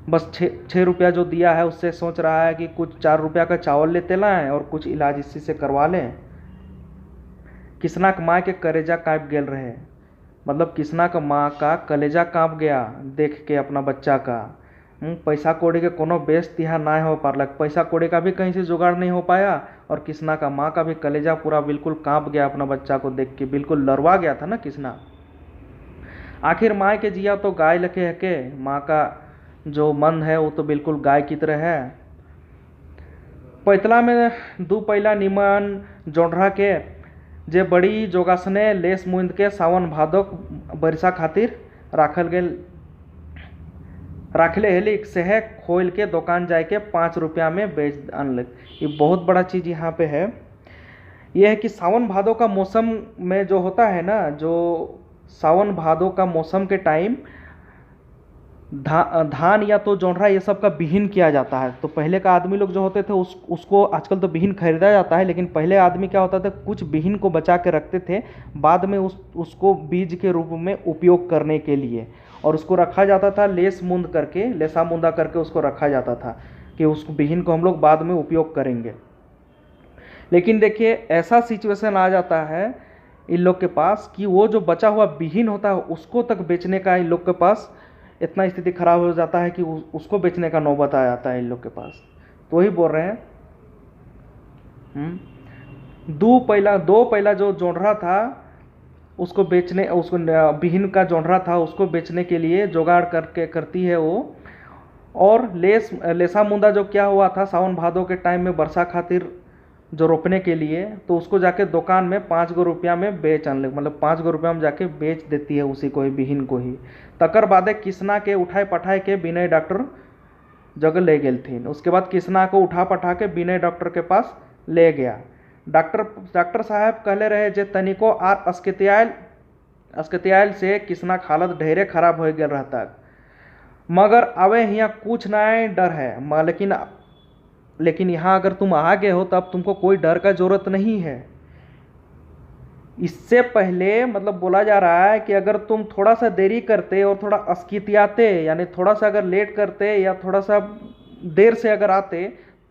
बस 6 रुपया जो दिया है उससे सोच रहा है कि कुछ 4 रुपया का चावल लेते लाएं और कुछ इलाज इसी से करवा लें। किसना का माँ के कलेजा काँप गेल रहे, मतलब किसना का माँ का कलेजा काँप गया देख के अपना बच्चा का। पैसा कौड़ी के कोनो बेच तिहा ना हो पारलक, पैसा कौड़ी का भी कहीं से जुगाड़ नहीं हो पाया और किसना का माँ का भी कलेजा पूरा बिल्कुल काँप गया अपना बच्चा को देख के, बिल्कुल लड़वा गया था ना किसना। आखिर माँ के जिया तो गाय लखे है के, माँ का जो मन है वो तो बिल्कुल गाय की तरह है। पैतला में 2 पैला निमन जोंढरा के जे बड़ी जोगासने लेस मुंद के सावन भादोक बरसा खातिर राखले हेलिक से है खोल के दुकान जाए के 5 रुपया में बेच अनलक। ये बहुत बड़ा चीज़ यहाँ पे है, यह है कि सावन भादों का मौसम में जो होता है ना, जो सावन भादों का मौसम के टाइम धान या तो जोंढरा ये सब का बिहीन किया जाता है। तो पहले का आदमी लोग जो होते थे उसको आजकल तो बिहीन खरीदा जाता है, लेकिन पहले आदमी क्या होता था, कुछ बिहीन को बचा के रखते थे बाद में उसको बीज के रूप में उपयोग करने के लिए, और उसको रखा जाता था लेसा मुंदा करके उसको रखा जाता था कि उस बिहीन को हम लोग बाद में उपयोग करेंगे। लेकिन देखिए ऐसा सिचुएशन आ जाता है इन लोग के पास कि वो जो बचा हुआ बिहीन होता है उसको तक बेचने का इन लोग के पास इतना स्थिति खराब हो जाता है कि उसको बेचने का नौबत आ जाता है इन लोग के पास। तो वही बोल रहे हैं 2 पहला जो जोंढरा था उसको बिहीन का जोंढरा था उसको बेचने के लिए जुगाड़ करती है वो। और लेसा मुंदा जो क्या हुआ था सावन भादों के टाइम में वर्षा खातिर जो रोपने के लिए, तो उसको जाके दुकान में 5 रुपया में बेच अनल, मतलब 5 रुपया में जाके बेच देती है उसी को ही, बिहीन को ही। तकर बादे किसना के उठाए पठाए के विनय डॉक्टर जगह ले गए थे। उसके बाद किसना को उठा पठा के विनय डॉक्टर के पास ले गया। डॉक्टर साहब कहले रहे जे तनिको आर अस्कतियाल से किसना का हालत ढेरे खराब हो गया रहता, मगर अवे यहाँ कुछ ना डर है। लेकिन यहाँ अगर तुम आ गए हो तब तुमको कोई डर का जरूरत नहीं है। इससे पहले मतलब बोला जा रहा है कि अगर तुम थोड़ा सा देरी करते और थोड़ा अस्कितियाते, यानी थोड़ा सा अगर लेट करते या थोड़ा सा देर से अगर आते,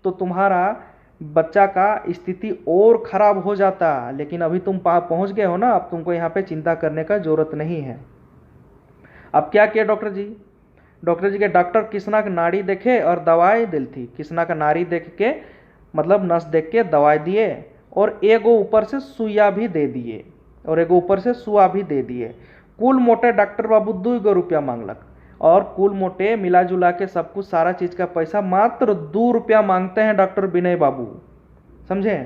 तो तुम्हारा बच्चा का स्थिति और ख़राब हो जाता। लेकिन अभी तुम पहुंच गए हो ना, अब तुमको यहाँ पे चिंता करने का ज़रूरत नहीं है। अब क्या किया डॉक्टर जी? डॉक्टर जी के डॉक्टर किसना का नाड़ी देखे और दवाई दिल थी। किसना का नाड़ी देख के मतलब नस देख के दवाई दिए, और एगो ऊपर से सुइया भी दे दिए, और एगो ऊपर से सुआ भी दे दिए। कुल मोटे डॉक्टर बाबू 2 रुपया मांगलक, और कुल मोटे मिला जुला के सब कुछ सारा चीज़ का पैसा मात्र 2 रुपया मांगते हैं डॉक्टर विनय बाबू। समझे?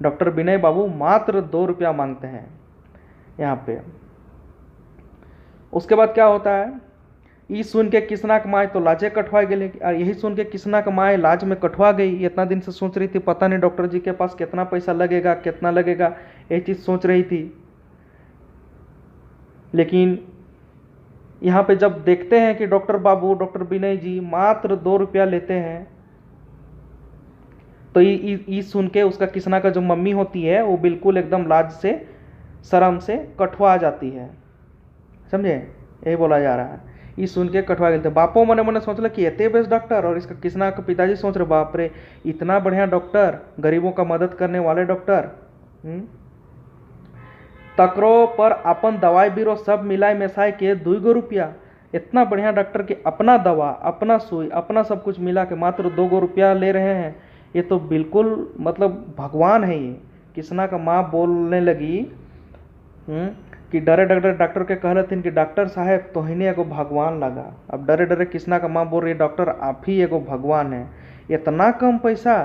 डॉक्टर विनय बाबू मात्र 2 रुपया मांगते हैं यहाँ पे। उसके बाद क्या होता है, ई सुन के किसना के माए तो लाजे कटवा गए, और यही सुन के किसना के माए लाज में कटवा गई। इतना दिन से सोच रही थी पता नहीं डॉक्टर जी के पास कितना पैसा लगेगा, कितना लगेगा, ये चीज़ सोच रही थी। लेकिन यहाँ पे जब देखते हैं कि डॉक्टर बाबू, डॉक्टर विनय जी मात्र 2 रुपया लेते हैं, तो ये सुन के उसका किसना का जो मम्मी होती है वो बिल्कुल एकदम लाज से, शर्म से कटवा जाती है। समझे? यही बोला जा रहा है। ये सुन के कटवा गए थे। बापो मने मने सोच कि एते बेस्ट डॉक्टर, और इसका किसना का पिताजी सोच रहे बाप रे इतना बढ़िया डॉक्टर, गरीबों का मदद करने वाले डॉक्टर। तकरो पर अपन दवाई बीरो सब मिलाए मिसाए के 2 रुपया, इतना बढ़िया डॉक्टर के अपना दवा, अपना सुई, अपना सब कुछ मिला के मात्र 2 रुपया ले रहे हैं। ये तो बिल्कुल मतलब भगवान है ये। किसना का माँ बोलने लगी कि डरे डरे डॉक्टर के कह रहे थे कि डॉक्टर साहब तोहने एगो भगवान लगा। अब डरे डरे किसना का माँ बोल रही है डॉक्टर आप ही एगो भगवान है, इतना कम पैसा।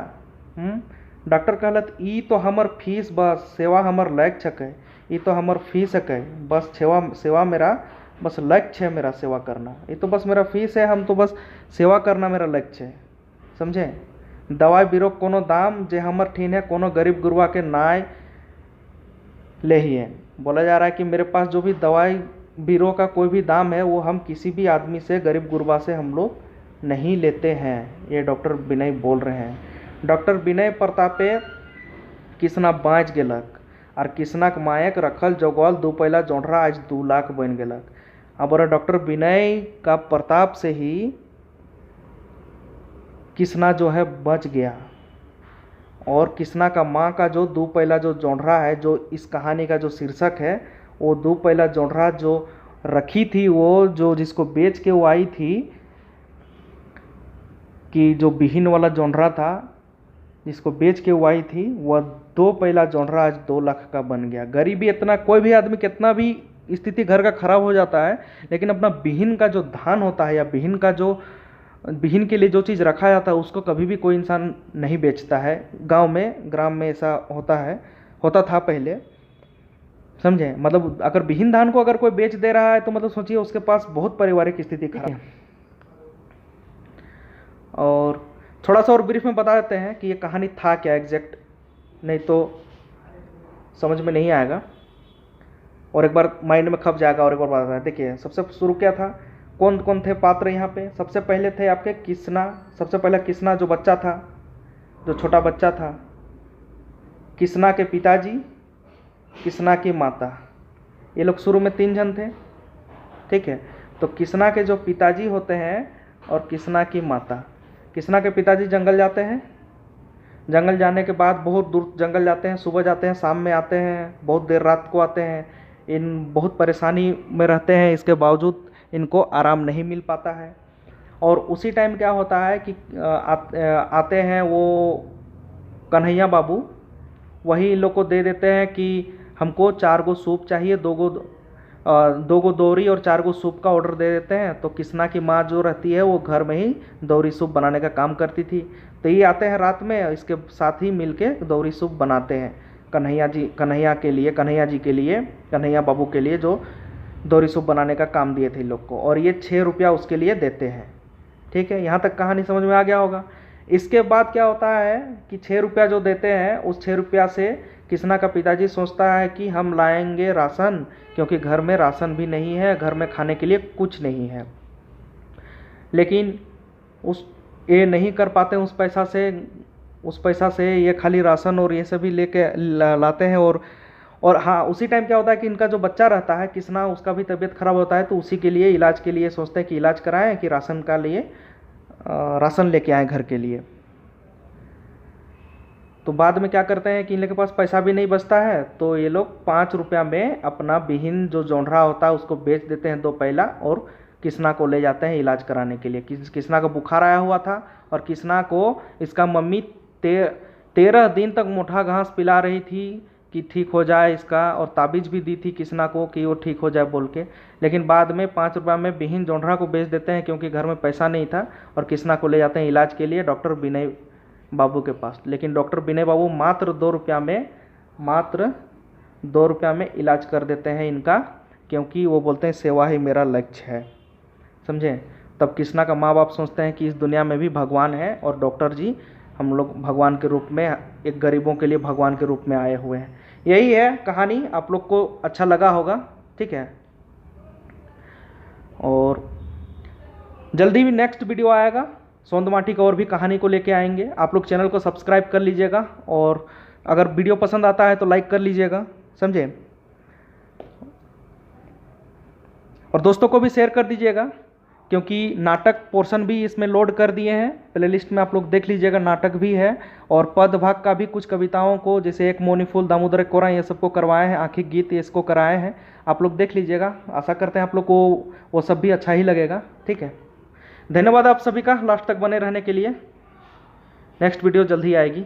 डॉक्टर कहलत ई तो हमर फीस बस, सेवा हमर लक्ष्य है, ये तो हमर फीस है बस, सेवा मेरा बस लक्ष्य है, मेरा सेवा करना, ये तो बस मेरा फीस है, हम तो बस सेवा करना मेरा लक्ष्य है। समझे? दवाई बीरो कोनो दाम जे हमर ठीन है कोनो गरीब गुरुआ के नाय ले ही है। बोला जा रहा है कि मेरे पास जो भी दवाई बीरो का कोई भी दाम है वो हम किसी भी आदमी से, गरीब गुरबा से हम लोग नहीं लेते हैं। ये डॉक्टर विनय बोल रहे हैं। डॉक्टर विनय प्रतापे किसना बाँच गेलक, और किसना के मायक रखल जोगल 2 पहला जोंढरा आज 2 लाख बन गेलक। अब डॉक्टर विनय का प्रताप से ही किसना जो है बच गया, और किसना का माँ का जो 2 पहला जो जोंढरा है, जो इस कहानी का जो शीर्षक है, वो 2 पहला जोंढरा जो रखी थी, वो जो जिसको बेच के वो आई थी, कि जो बिहीन वाला जोंढरा था जिसको बेच के वो आई थी, वह 2 पहला जोंढरा आज 2 लाख का बन गया। गरीबी इतना, कोई भी आदमी कितना भी स्थिति घर का खराब हो जाता है, लेकिन अपना बिहीन का जो धान होता है या बिहीन के लिए जो चीज़ रखा जाता है उसको कभी भी कोई इंसान नहीं बेचता है। ग्राम में ऐसा होता था पहले। समझे? मतलब अगर बिहीन धान को अगर कोई बेच दे रहा है तो मतलब सोचिए उसके पास बहुत पारिवारिक स्थिति खराब है। और थोड़ा सा और ब्रीफ में बता देते हैं कि ये कहानी था क्या एग्जैक्ट, नहीं तो समझ में नहीं आएगा और एक बार माइंड में खप जाएगा। और एक बार बताते हैं। देखिए सबसे शुरू क्या था, कौन कौन थे पात्र यहाँ पे। सबसे पहले थे आपके किसना। सबसे पहले किसना जो बच्चा था, जो छोटा बच्चा था, किसना के पिताजी, किसना की माता, ये लोग शुरू में 3 जन थे। ठीक है? तो किसना के जो पिताजी होते हैं और किसना की माता। किसना के पिताजी जंगल जाते हैं, जंगल जाने के बाद बहुत दूर जंगल जाते हैं, सुबह जाते हैं, शाम में आते हैं, बहुत देर रात को आते हैं। इन बहुत परेशानी में रहते हैं, इसके बावजूद इनको आराम नहीं मिल पाता है। और उसी टाइम क्या होता है कि आते हैं वो कन्हैया बाबू, वही इन लोग को दे देते हैं कि हमको 4 गो सूप चाहिए, 2 गो दौरी और 4 गो सूप का ऑर्डर दे देते हैं। तो किसना की माँ जो रहती है वो घर में ही दौरी सूप बनाने का काम करती थी। तो ये आते हैं रात में, इसके साथ ही मिल के दौरी सूप बनाते हैं कन्हैया जी के लिए, कन्हैया बाबू के लिए जो दौरी सूप बनाने का काम दिए थे लोग को। और ये 6 रुपया उसके लिए देते हैं। ठीक है? यहाँ तक कहानी समझ में आ गया होगा। इसके बाद क्या होता है कि 6 रुपया जो देते हैं, उस 6 रुपया से किसना का पिताजी सोचता है कि हम लाएंगे राशन, क्योंकि घर में राशन भी नहीं है, घर में खाने के लिए कुछ नहीं है। लेकिन ये नहीं कर पाते उस पैसा से ये खाली राशन और ये सभी लेके लाते हैं और हाँ, उसी टाइम क्या होता है कि इनका जो बच्चा रहता है किसना, उसका भी तबीयत खराब होता है, तो उसी के लिए इलाज के लिए सोचते हैं कि इलाज कराएं कि राशन का लिए राशन लेके आएँ घर के लिए। तो बाद में क्या करते हैं कि इन लोग के पास पैसा भी नहीं बचता है, तो ये लोग 5 रुपया में अपना बिहीन जो जोंधरा होता है उसको बेच देते हैं 2 पैला, और किसना को ले जाते हैं इलाज कराने के लिए। किसना का बुखार आया हुआ था, और किसना को इसका मम्मी 13 दिन तक मोटा घास पिला रही थी कि ठीक हो जाए इसका, और ताबीज़ भी दी थी किसना को कि वो ठीक हो जाए बोल के। लेकिन बाद में 5 रुपया में बिहीन जोंधरा को बेच देते हैं क्योंकि घर में पैसा नहीं था, और किसना को ले जाते हैं इलाज के लिए डॉक्टर विनय बाबू के पास। लेकिन डॉक्टर विनय बाबू मात्र 2 रुपया में इलाज कर देते हैं इनका, क्योंकि वो बोलते हैं सेवा ही मेरा लक्ष्य है। समझे? तब किसना का माँ बाप सोचते हैं कि इस दुनिया में भी भगवान है, और डॉक्टर जी हम लोग भगवान के रूप में, एक गरीबों के लिए भगवान के रूप में आए हुए हैं। यही है कहानी, आप लोग को अच्छा लगा होगा। ठीक है, और जल्दी भी नेक्स्ट वीडियो आएगा, सोंदमाटी का और भी कहानी को लेके आएंगे। आप लोग चैनल को सब्सक्राइब कर लीजिएगा, और अगर वीडियो पसंद आता है तो लाइक कर लीजिएगा, समझे? और दोस्तों को भी शेयर कर दीजिएगा, क्योंकि नाटक पोर्शन भी इसमें लोड कर दिए हैं प्लेलिस्ट में, आप लोग देख लीजिएगा, नाटक भी है। और पद भाग का भी कुछ कविताओं को, जैसे एक मोनी फूल दामोदर कोरा, ये सबको करवाए हैं, आखिर गीत इसको कराए हैं, आप लोग देख लीजिएगा। आशा करते हैं आप लोग को वो सब भी अच्छा ही लगेगा। ठीक है, धन्यवाद आप सभी का लास्ट तक बने रहने के लिए। नेक्स्ट वीडियो जल्द ही आएगी।